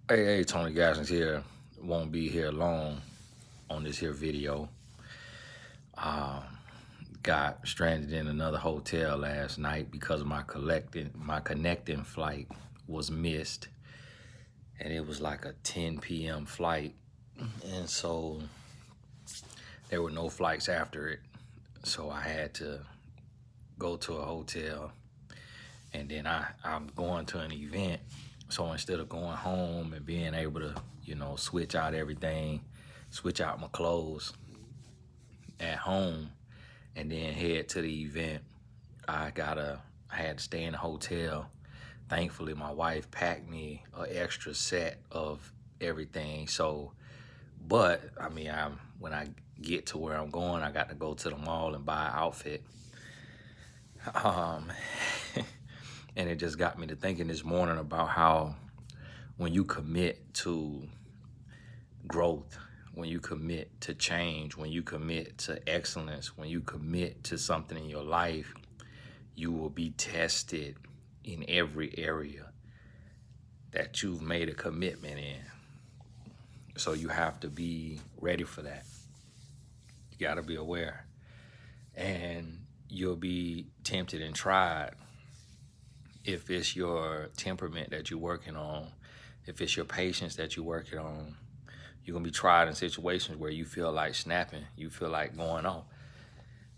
Hey, Tony Gaskins here. Won't be here long on this here video. Um, got stranded in another hotel last night because my connecting flight was missed, and it was like a 10 p.m. flight, and so there were no flights after it. So I had to go to a hotel, and then I'm going to an event. So instead of going home and being able to, switch out everything, switch out my clothes at home, and then head to the event, I had to stay in a hotel. Thankfully, my wife packed me an extra set of everything. So, but I mean, when I get to where I'm going, I got to go to the mall and buy an outfit. Um, and it just got me to thinking this morning about how when you commit to growth, when you commit to change, when you commit to excellence, when you commit to something in your life, you will be tested in every area that you've made a commitment in. So you have to be ready for that. You got to be aware. And you'll be tempted and tried if it's your temperament that you're working on, if it's your patience that you're working on. You're going to be tried in situations where you feel like snapping, you feel like going off.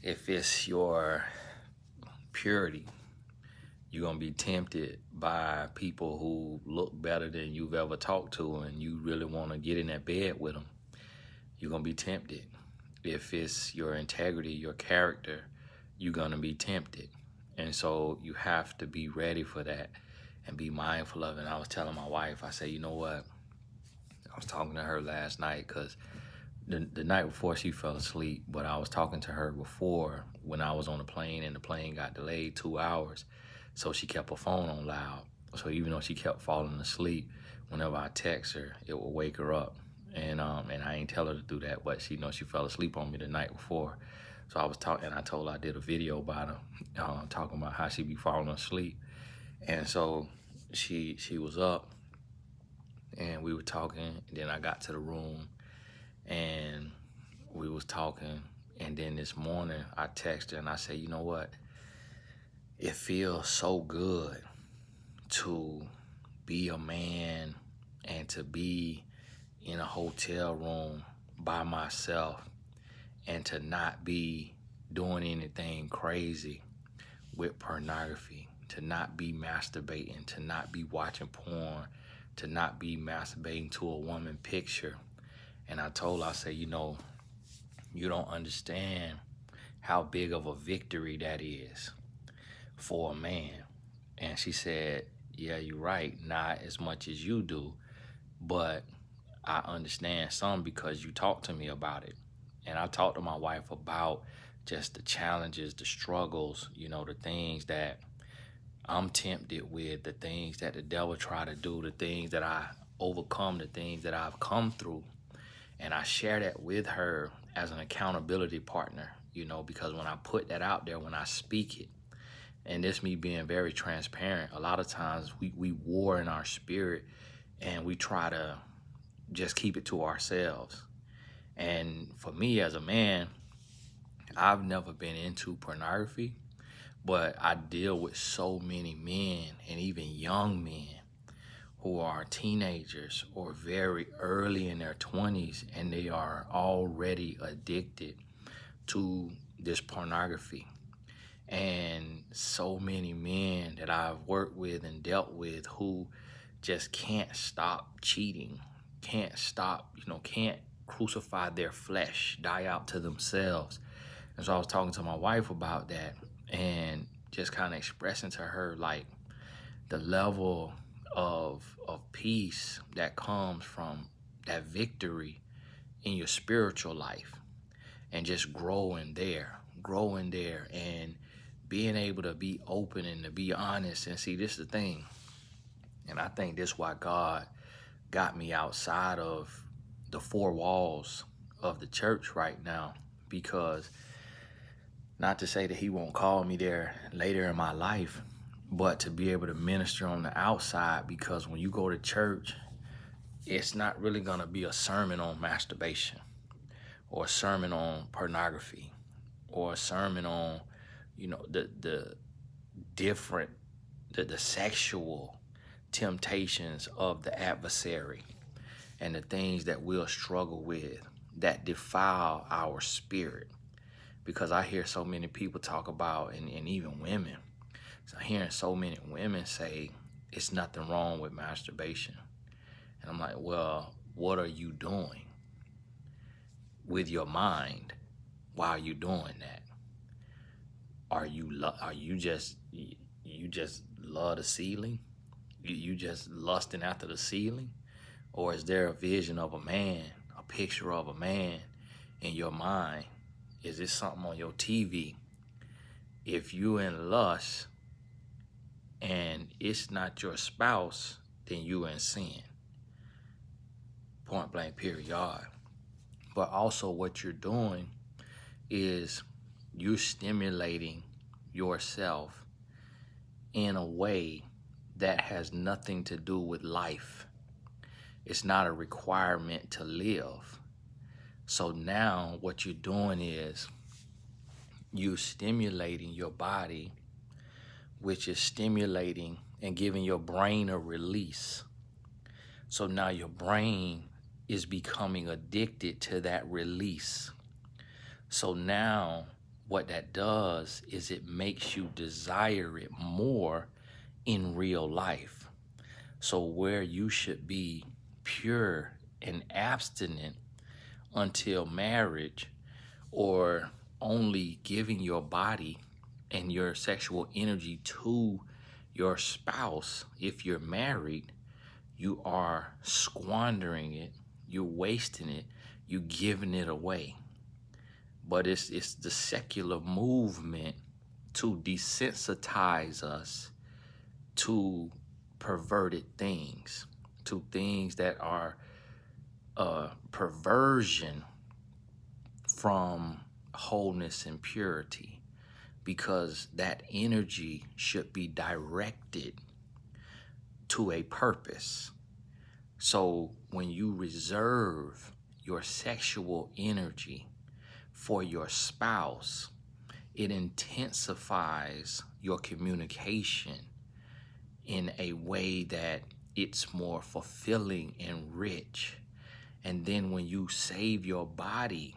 If it's your purity, you're going to be tempted by people who look better than you've ever talked to, and you really want to get in that bed with them. You're going to be tempted. If it's your integrity, your character, you're going to be tempted. And so you have to be ready for that and be mindful of it. And I was telling my wife, I said, you know what? I was talking to her last night because the night before she fell asleep, but I was talking to her before when I was on the plane, and the plane got delayed 2 hours. So she kept her phone on loud. So even though she kept falling asleep, whenever I text her, it would wake her up. And I ain't tell her to do that, but she knows she fell asleep on me the night before. So I was talking, and I told her I did a video about her, talking about how she be falling asleep. And so she was up, and we were talking, and then I got to the room, and we was talking, and then this morning I texted her and I said, you know what? It feels so good to be a man and to be in a hotel room by myself and to not be doing anything crazy with pornography, to not be masturbating, to not be watching porn, to not be masturbating to a woman picture. And I told her, I said, you don't understand how big of a victory that is for a man. And she said, yeah, you're right, not as much as you do, but I understand some because you talked to me about it. And I talked to my wife about just the challenges, the struggles, the things that I'm tempted with, the things that the devil try to do, the things that I overcome, the things that I've come through. And I share that with her as an accountability partner, because when I put that out there, when I speak it, and this me being very transparent, a lot of times we war in our spirit and we try to just keep it to ourselves. And for me as a man, I've never been into pornography, but I deal with so many men and even young men who are teenagers or very early in their 20s, and they are already addicted to this pornography. And so many men that I've worked with and dealt with who just can't stop cheating, can't stop, can't crucify their flesh, die out to themselves. And so I was talking to my wife about that and just kind of expressing to her like the level of peace that comes from that victory in your spiritual life, and just growing there and being able to be open and to be honest. And see, this is the thing, and I think this is why God got me outside of the four walls of the church right now, because not to say that he won't call me there later in my life, but to be able to minister on the outside. Because when you go to church, it's not really going to be a sermon on masturbation or a sermon on pornography or a sermon on, the different, the sexual temptations of the adversary and the things that we'll struggle with that defile our spirit. Because I hear so many people talk about, and even women, so I'm hearing so many women say it's nothing wrong with masturbation. And I'm like, well, what are you doing with your mind while you're doing that? Are you just love the ceiling? You just lusting after the ceiling? Or is there a vision of a man, a picture of a man in your mind? Is it something on your TV? If you in lust and it's not your spouse, then you in sin. Point blank, period. But also what you're doing is you're stimulating yourself in a way that has nothing to do with life. It's not a requirement to live. So now what you're doing is you're stimulating your body, which is stimulating and giving your brain a release. So now your brain is becoming addicted to that release. So now what that does is it makes you desire it more in real life. So where you should be pure and abstinent until marriage, or only giving your body and your sexual energy to your spouse if you're married, you are squandering it, you're wasting it, you're giving it away. But it's the secular movement to desensitize us to perverted things, to things that are perversion from wholeness and purity, because that energy should be directed to a purpose. So when you reserve your sexual energy for your spouse, it intensifies your communication in a way that it's more fulfilling and rich. And then when you save your body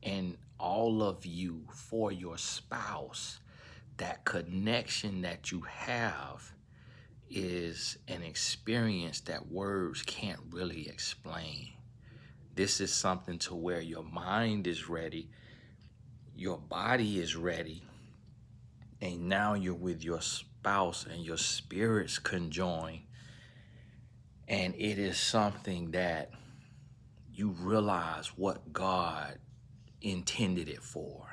and all of you for your spouse, that connection that you have is an experience that words can't really explain. This is something to where your mind is ready, your body is ready, and now you're with your spouse and your spirits conjoin. And it is something that you realize what God intended it for.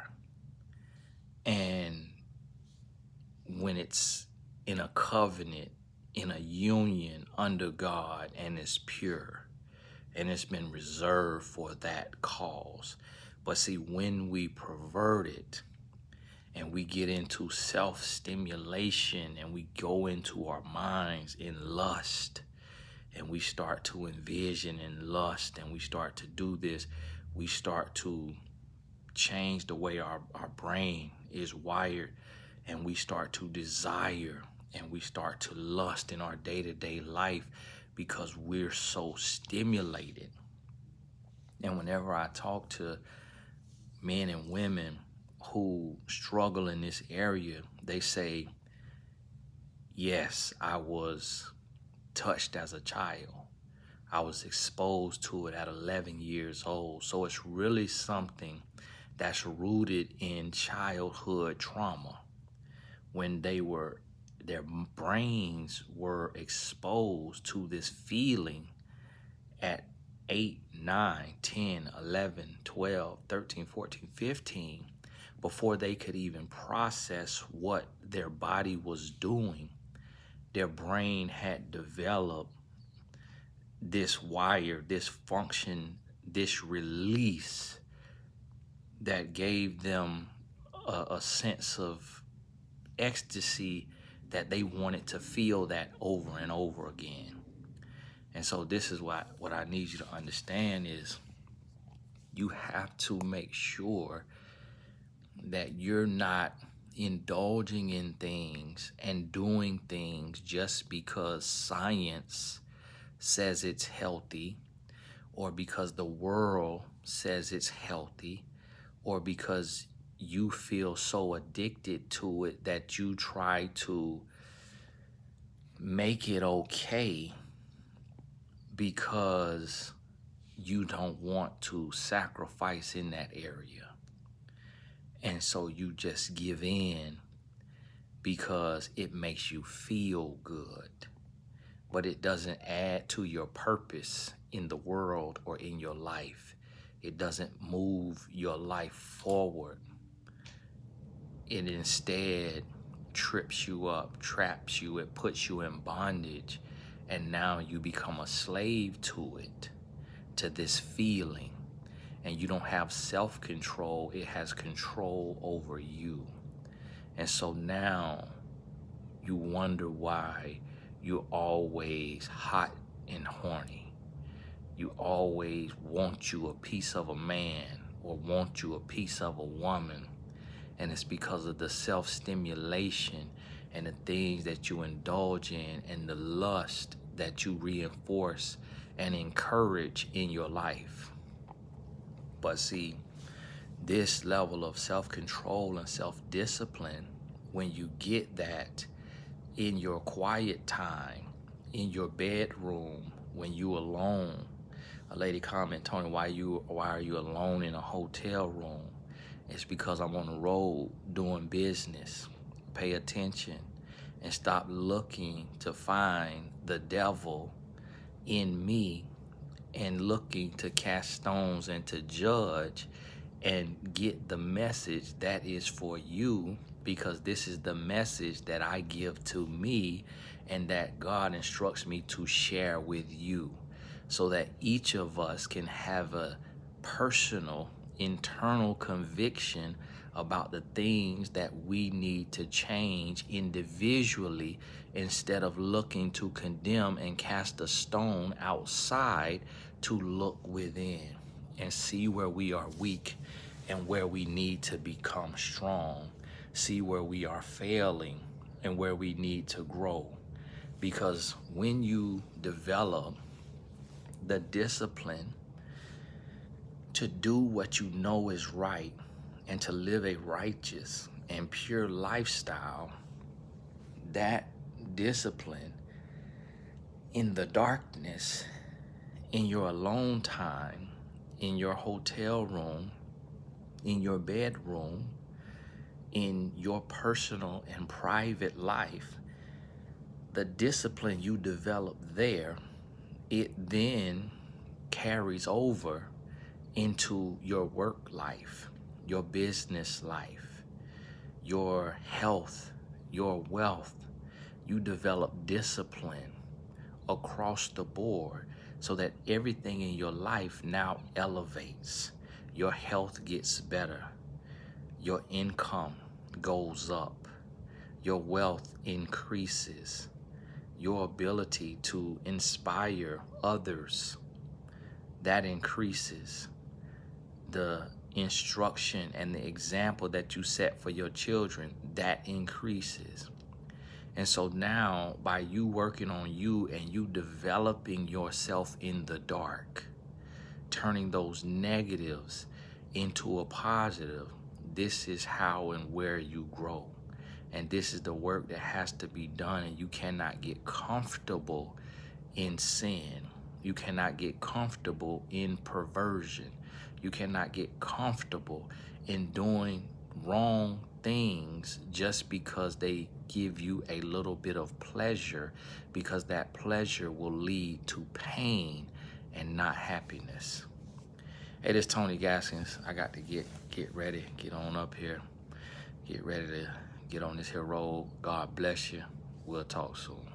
And when it's in a covenant, in a union under God, and it's pure, and it's been reserved for that cause. But see, when we pervert it and we get into self-stimulation and we go into our minds in lust, and we start to envision in lust, and we start to do this, we start to change the way our brain is wired, and we start to desire and we start to lust in our day-to-day life because we're so stimulated. And whenever I talk to men and women who struggle in this area, they say, yes, I was touched as a child. I was exposed to it at 11 years old. So it's really something that's rooted in childhood trauma, when their brains were exposed to this feeling at 8, 9, 10, 11, 12, 13, 14, 15, before they could even process what their body was doing. Their brain had developed this wire, this function, this release that gave them a sense of ecstasy, that they wanted to feel that over and over again. And so this is what I need you to understand is you have to make sure that you're not indulging in things and doing things just because science says it's healthy, or because the world says it's healthy, or because you feel so addicted to it that you try to make it okay because you don't want to sacrifice in that area. And so you just give in because it makes you feel good, but it doesn't add to your purpose in the world or in your life. It doesn't move your life forward. It instead trips you up, traps you, it puts you in bondage, and now you become a slave to it, to this feeling, and you don't have self-control. It has control over you. And so now you wonder why you're always hot and horny. You always want you a piece of a man or want you a piece of a woman. And it's because of the self-stimulation and the things that you indulge in and the lust that you reinforce and encourage in your life. But see, this level of self-control and self-discipline, when you get that in your quiet time, in your bedroom, when you alone. A lady comment, Tony, why are you alone in a hotel room? It's because I'm on the road doing business. Pay attention and stop looking to find the devil in me and looking to cast stones and to judge, and get the message that is for you, because this is the message that I give to me and that God instructs me to share with you, so that each of us can have a personal internal conviction about the things that we need to change individually, instead of looking to condemn and cast a stone outside, to look within and see where we are weak and where we need to become strong, see where we are failing and where we need to grow. Because when you develop the discipline to do what you know is right and to live a righteous and pure lifestyle, that discipline in the darkness, in your alone time, in your hotel room, in your bedroom, in your personal and private life, the discipline you develop there, it then carries over into your work life, your business life, your health, your wealth. You develop discipline across the board so that everything in your life now elevates. Your health gets better. Your income goes up. Your wealth increases. Your ability to inspire others, that increases. The instruction and the example that you set for your children, that increases. And so now, by you working on you and you developing yourself in the dark, turning those negatives into a positive, this is how and where you grow. And this is the work that has to be done. And you cannot get comfortable in sin. You cannot get comfortable in perversion. You cannot get comfortable in doing wrong things just because they give you a little bit of pleasure, because that pleasure will lead to pain and not happiness. Hey, this is Tony Gaskins. I got to get ready, get on up here, get ready to get on this here road. God bless you. We'll talk soon.